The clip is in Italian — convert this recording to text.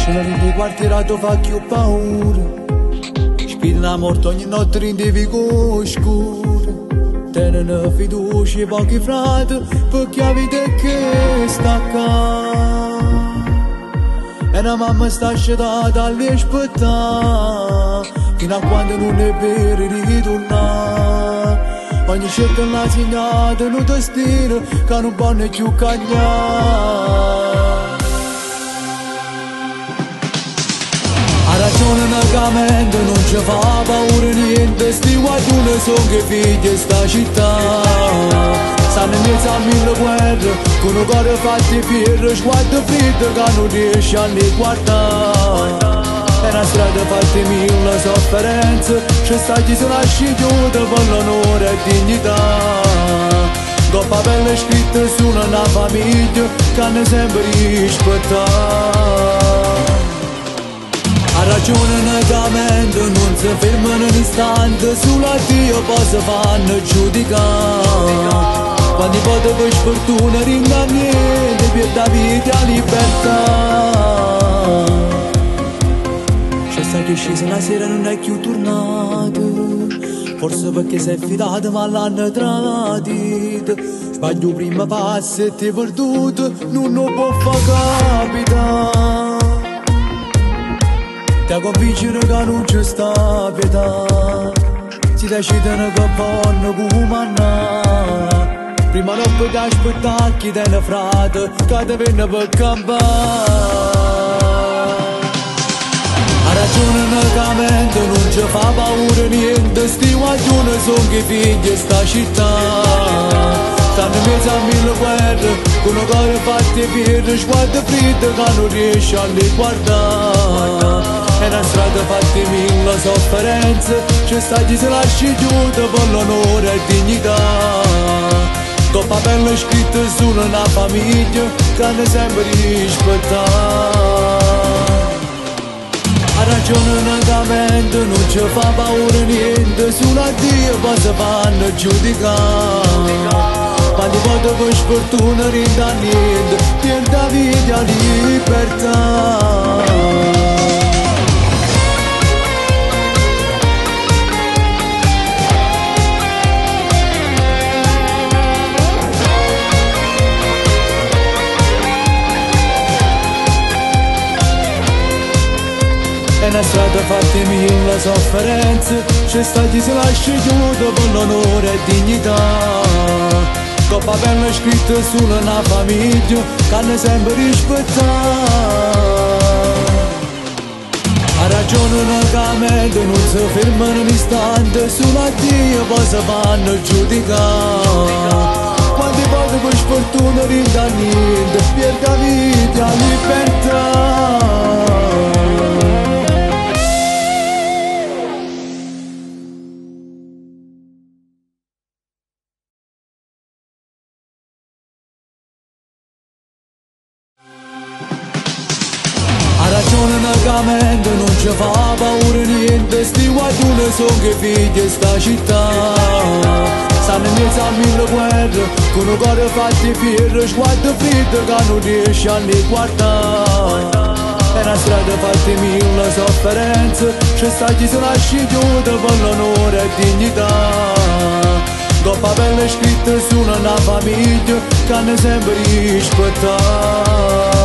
Di quartierato fa più paura, spilla morto ogni notte rendevi oscura. Tenere fiducia pochi frati, perché la vita è che sta qua. E la mamma sta asciugata all'aspettare, fino a quando non è vero ritornare. Ogni scelta è una segnata, un destino, che non può ne più cambiare. Ha ragione una mente, non ci fa paura niente. Sti qualcuno sono che figli sta città. Stanno in mezzo a mille guerre, con un cuore fatti fiero, sguardo freddo che non riesce a li guardare. È una strada fatta mille sofferenze, c'è sta chi sono asciugato per l'onore e dignità. Coppa pelle scritta su una famiglia che hanno sempre rispettato. Ha ragione netamente, non si fermano un istante, sulla Dio poi si fanno giudicare. Quando i voti per sfortuna rinda niente, per da vita a libertà. C'è sta che scesa la sera non è più tornato, forse perché sei fidato ma l'hanno tradito. Sbaglio prima passo e ti hai perduto, non lo può far capitare. Ti convincere che non ci sta pietà, si decidono che vanno comandare. Prima non puoi aspettare chi te ne frate, che ti viene per campare. Ha ragione una mente, non ci fa paura niente. Sti guaglioni sono che figli sta città. Stanno in mezzo a mille guerre, con un cuore fatti fiero, sguardo freddo che non riesce a li guardare. È una strada fatta mille sofferenze, c'è sta chi se lascia chiusa per l'onore e dignità. Coppa pelle scritta su una famiglia che hanno sempre rispettato. Ha ragione una mente, non ci fa paura niente, sulla Dio poi si fanno giudicare. Quando voto per sfortuna rinda niente, per da vita a libertà. È una strada fatta mille sofferenze, c'è sta chi si lascia chiuso per l'onore e dignità. Coppa pelle scritta su una famiglia che hanno sempre rispettato. Ha ragione una mente, non si fermano un istante, sulla Dio poi si fanno giudicare. Quando voti per sfortuna rinda niente, per la vita a libertà. Ha ragione una mente, non ci fa paura niente. Sti guaglioni sono che figli sta città. Stanno in mezzo a mille guerre, con un cuore fatti fiero, sguardo freddo che non riesce a li guardare. È una strada fatta mille sofferenze, c'è sta chi si lascia chiusa per l'onore e dignità. Coppa pelle scritta su una famiglia che hanno sempre rispettato.